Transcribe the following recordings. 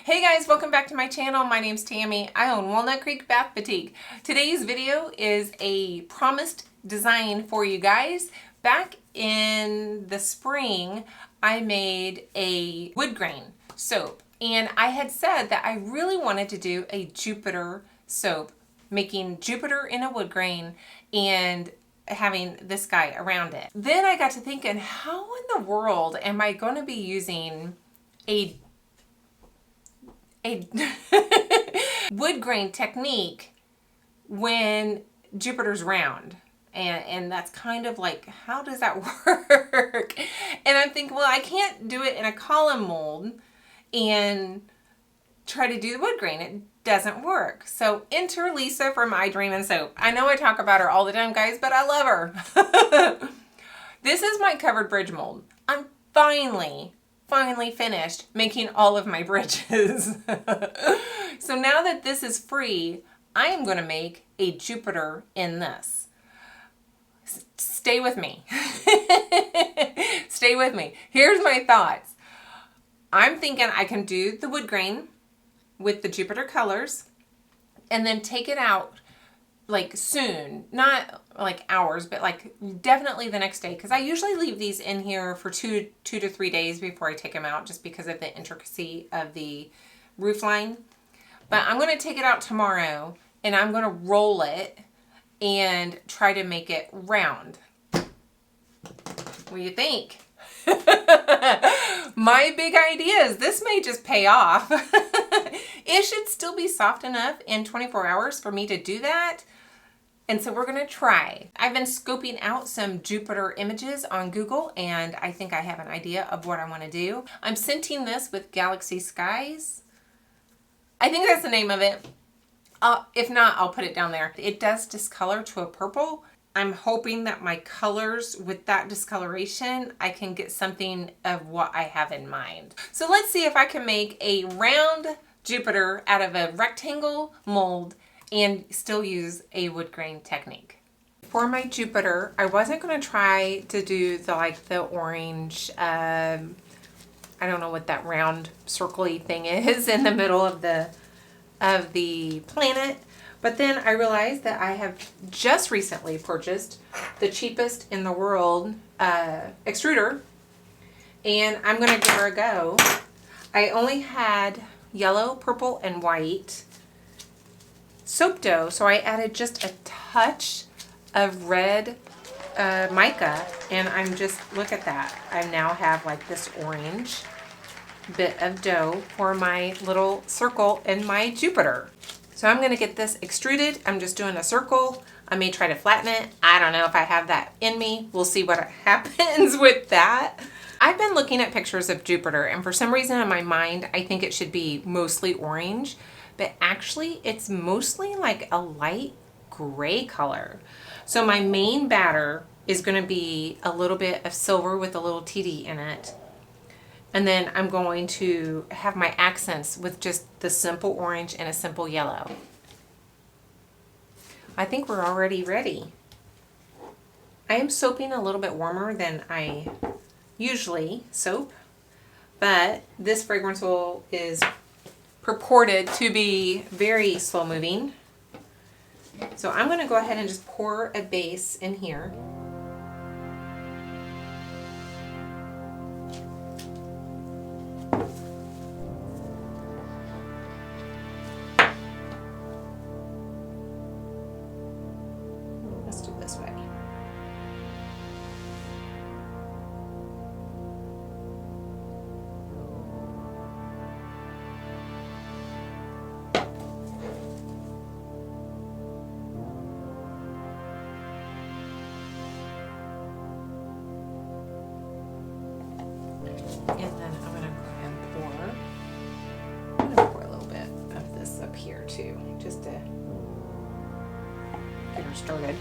Hey guys, welcome back to my channel. My name's Tammy. I own Walnut Creek Bath Boutique. Today's video is a promised design for you guys. Back in the spring, I made a wood grain soap, and I had said that I really wanted to do a Jupiter soap, making Jupiter in a wood grain and having this guy around it. Then I got to thinking, how in the world am I going to be using a wood grain technique when Jupiter's round? And that's kind of like, how does that work? And I'm thinking, well, I can't do it in a column mold and try to do the wood grain. It doesn't work. So enter Lisa from I Dream in Soap. I know I talk about her all the time, guys, but I love her. This is my covered bridge mold. I'm finally finished making all of my bridges. So now that this is free, I am going to make a Jupiter in this. Stay with me. Stay with me. Here's my thoughts. I'm thinking I can do the wood grain with the Jupiter colors and then take it out like soon, not like hours, but like definitely the next day, because I usually leave these in here for two to 3 days before I take them out, just because of the intricacy of the roof line. But I'm going to take it out tomorrow and I'm going to roll it and try to make it round. What do you think? My big idea is this may just pay off. It should still be soft enough in 24 hours for me to do that. And so we're going to try. I've been scoping out some Jupiter images on Google, and I think I have an idea of what I want to do. I'm scenting this with Galaxy Skies. I think that's the name of it. If not, I'll put it down there. It does discolor to a purple. I'm hoping that my colors, with that discoloration, I can get something of what I have in mind. So let's see if I can make a round Jupiter out of a rectangle mold and still use a wood grain technique. For my Jupiter, I wasn't going to try to do the orange, I don't know what that round circly thing is in the middle of the planet. But then I realized that I have just recently purchased the cheapest in the world extruder, and I'm going to give her a go. I only had yellow, purple, and white soap dough, so I added just a touch of red mica, and I'm just, look at that. I now have like this orange bit of dough for my little circle in my Jupiter. So I'm going to get this extruded. I'm just doing a circle. I may try to flatten it. I don't know if I have that in me. We'll see what happens with that. I've been looking at pictures of Jupiter, and for some reason in my mind, I think it should be mostly orange, but actually it's mostly like a light gray color. So my main batter is going to be a little bit of silver with a little TD in it. And then I'm going to have my accents with just the simple orange and a simple yellow. I think we're already ready. I am soaping a little bit warmer than I usually soap, but this fragrance oil is purported to be very slow moving. So I'm going to go ahead and just pour a base in here. Let's do it this way. And then I'm going to go ahead and pour. I'm going to pour a little bit of this up here too, just to get her started.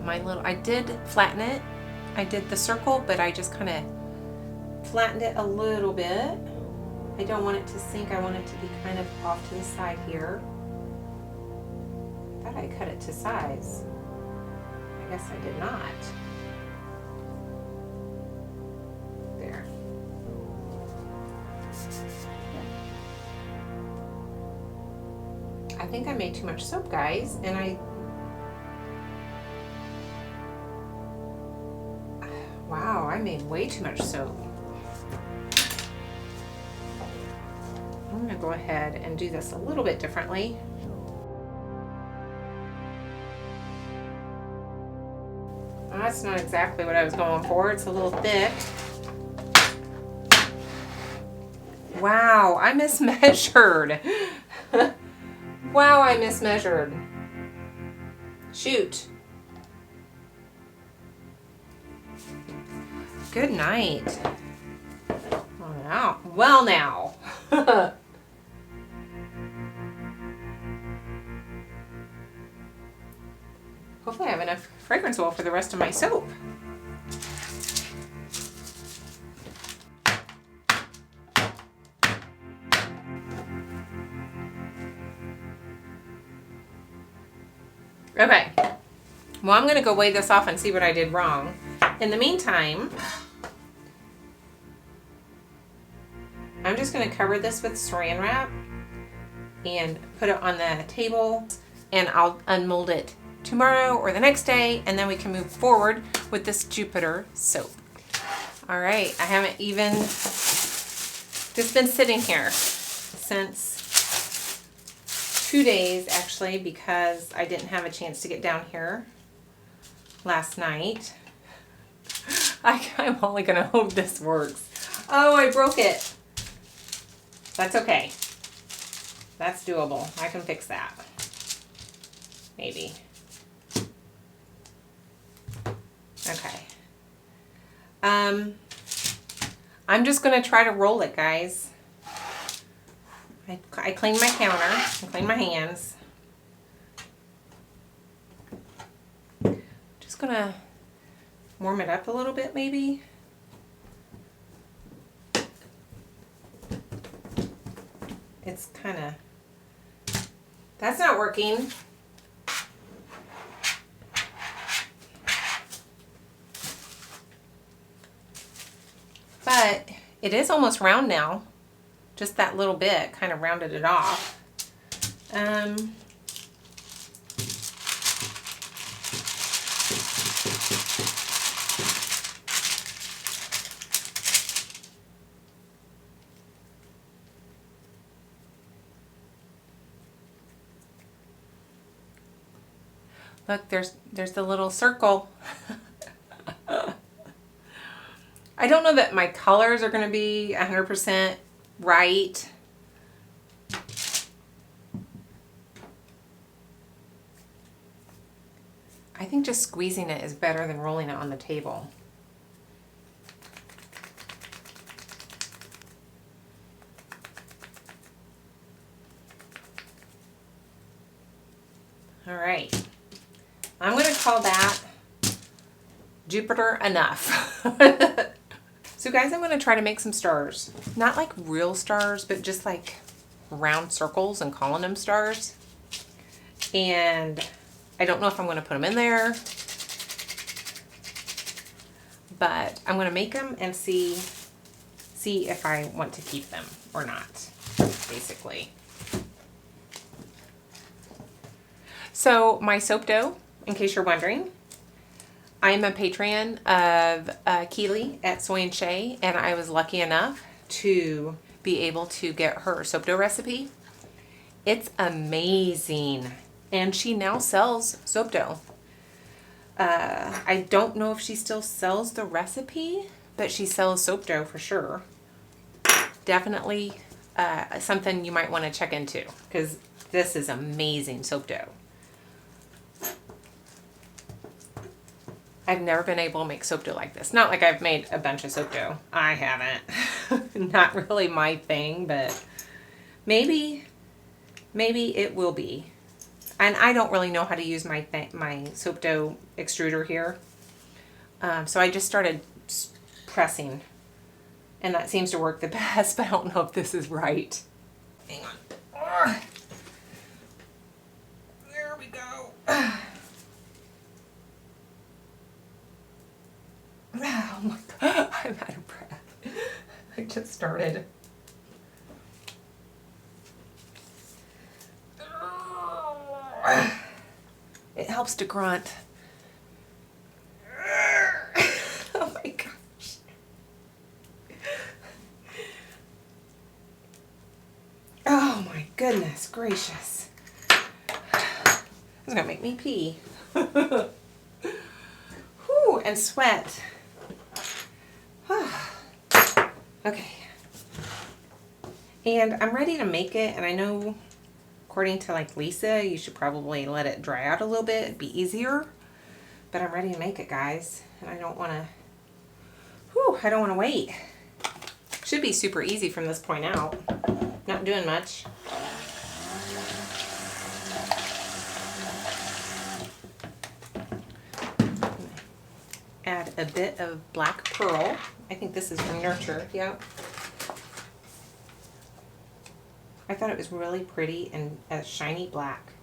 put my little, I did flatten it. I did the circle, but I just kind of flattened it a little bit. I don't want it to sink. I want it to be kind of off to the side here. I thought I cut it to size. I guess I did not. There. I think I made too much soap, guys, and wow, I made way too much soap. I'm gonna go ahead and do this a little bit differently. That's not exactly what I was going for. It's a little thick. Wow, I mismeasured. Wow, I mismeasured. Shoot. Good night. Well now. Hopefully I have enough fragrance oil for the rest of my soap. Okay, well, I'm gonna go weigh this off and see what I did wrong. In the meantime, I'm just gonna cover this with saran wrap and put it on the table, and I'll unmold it tomorrow or the next day, and then we can move forward with this Jupiter soap. All right, I haven't even just been sitting here since 2 days actually, because I didn't have a chance to get down here last night. I'm only gonna hope this works. Oh, I broke it. That's okay. That's doable. I can fix that. Maybe. Okay. I'm just gonna try to roll it, guys. I cleaned my counter, I cleaned my hands. Just gonna warm it up a little bit, maybe. It's kind of, that's not working. But it is almost round now. Just that little bit kind of rounded it off. Look, there's the little circle. I don't know that my colors are going to be 100% right. I think just squeezing it is better than rolling it on the table. All right. I'm going to call that Jupiter enough. So guys, I'm going to try to make some stars. Not like real stars, but just like round circles and calling them stars. And I don't know if I'm going to put them in there, but I'm going to make them and see if I want to keep them or not, basically. So my soap dough, in case you're wondering, I'm a patron of Keely at Soy and Shay, and I was lucky enough to be able to get her soap dough recipe. It's amazing, and she now sells soap dough. I don't know if she still sells the recipe, but she sells soap dough for sure. Definitely something you might want to check into, because this is amazing soap dough. I've never been able to make soap dough like this. Not like I've made a bunch of soap dough. I haven't. Not really my thing, but maybe it will be. And I don't really know how to use my soap dough extruder here. So I just started pressing And that seems to work the best, but I don't know if this is right. Hang on. There we go. Oh my God, I'm out of breath. I just started. It helps to grunt. Oh my gosh. Oh my goodness gracious. It's gonna make me pee. Whew, and sweat. Okay. And I'm ready to make it, and I know according to like Lisa, you should probably let it dry out a little bit. It'd be easier. But I'm ready to make it, guys. And I don't want to wait. Should be super easy from this point out. Not doing much. Add a bit of black pearl. I think this is from Nurture. Yep. I thought it was really pretty and a shiny black.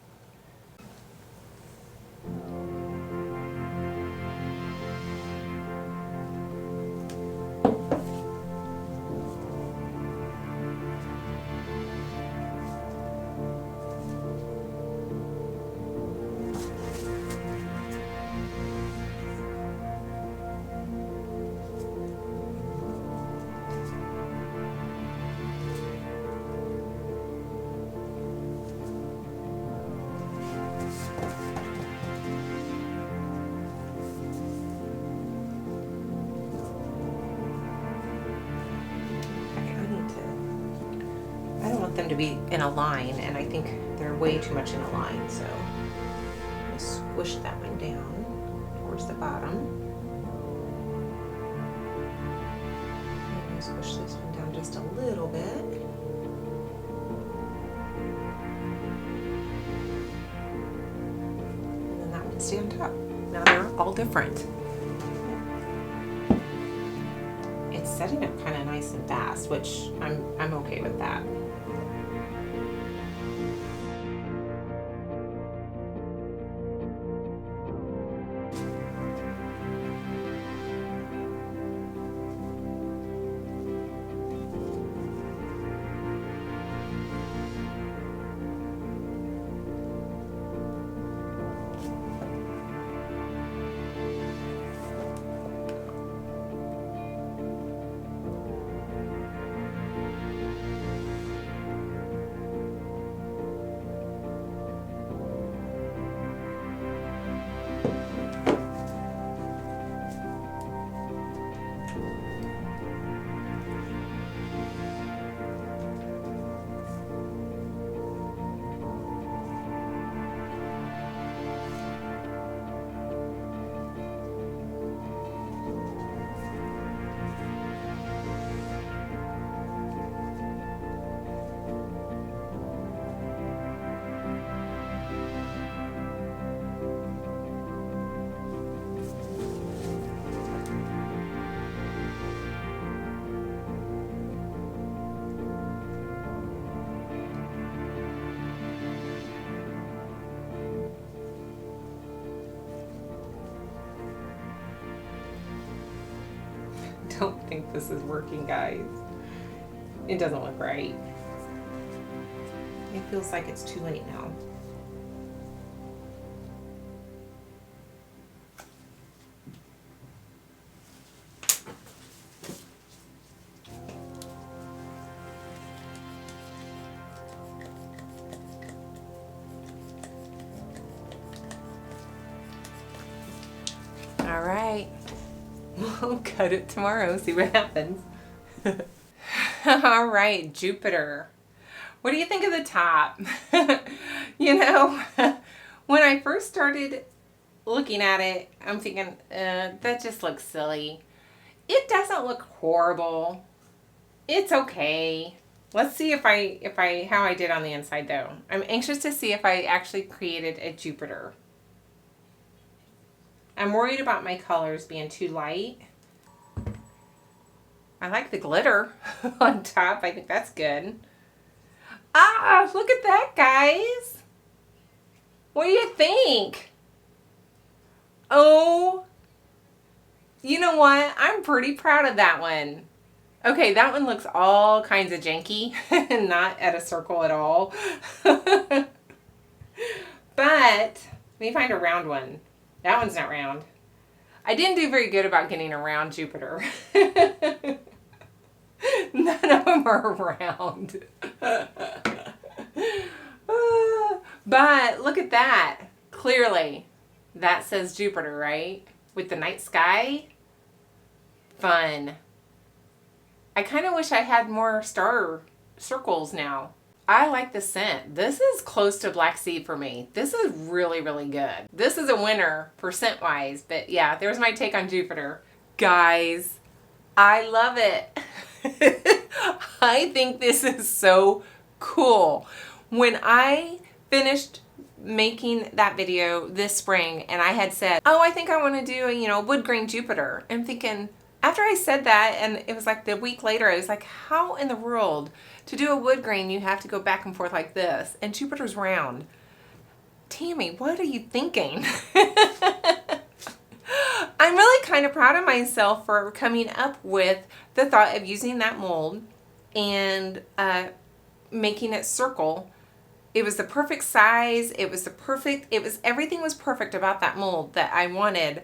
Them to be in a line, and I think they're way too much in a line, so I'm gonna squish that one down towards the bottom. I'm gonna squish this one down just a little bit. And then that one stay on top. Now they're all different. It's setting up kind of nice and fast, which I'm okay with that. Don't think this is working, guys. It doesn't look right. It feels like it's too late now. All right. We'll cut it tomorrow, see what happens. All right, Jupiter. What do you think of the top? You know, when I first started looking at it, I'm thinking, that just looks silly. It doesn't look horrible. It's okay. Let's see how I did on the inside though. I'm anxious to see if I actually created a Jupiter. I'm worried about my colors being too light. I like the glitter on top. I think that's good. Ah, look at that, guys. What do you think? Oh, you know what? I'm pretty proud of that one. Okay, that one looks all kinds of janky and not at a circle at all. But let me find a round one. That one's not round. I didn't do very good about getting a round Jupiter. None of them are round. But look at that. Clearly, that says Jupiter, right? With the night sky. Fun. I kind of wish I had more star circles now. I like the scent. This is close to Black Sea for me. This is really, really good. This is a winner for scent wise, but yeah, there's my take on Jupiter. Guys, I love it. I think this is so cool. When I finished making that video this spring and I had said, oh, I think I want to do a, wood grain Jupiter. I'm thinking, after I said that, and it was like the week later, I was like, how in the world to do a wood grain you have to go back and forth like this? And Jupiter's round. Tammy, what are you thinking? I'm really kind of proud of myself for coming up with the thought of using that mold and making it circle. It was the perfect size. Everything was perfect about that mold that I wanted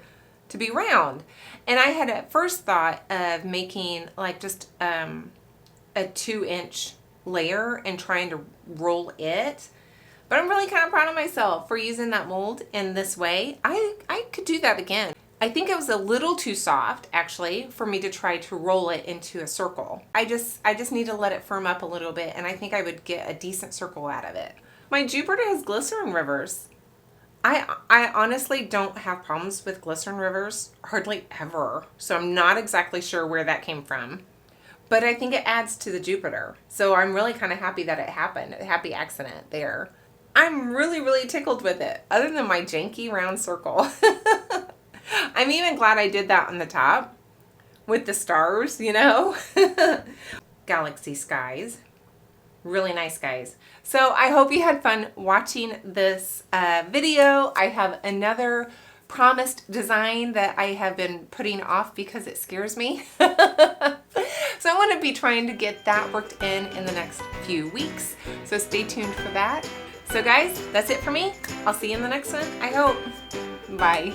to be round. And I had at first thought of making like just a 2-inch layer and trying to roll it. But I'm really kind of proud of myself for using that mold in this way. I could do that again. I think it was a little too soft actually for me to try to roll it into a circle. I just need to let it firm up a little bit, and I think I would get a decent circle out of it. My Jupiter has glycerin rivers. I honestly don't have problems with glycerin rivers, hardly ever. So I'm not exactly sure where that came from. But I think it adds to the Jupiter. So I'm really kind of happy that it happened. A happy accident there. I'm really, really tickled with it, other than my janky round circle. I'm even glad I did that on the top with the stars, Galaxy skies. Really nice, guys. So I hope you had fun watching this video. I have another promised design that I have been putting off because it scares me. So I'm going to be trying to get that worked in the next few weeks. So stay tuned for that. So guys, that's it for me. I'll see you in the next one, I hope. Bye.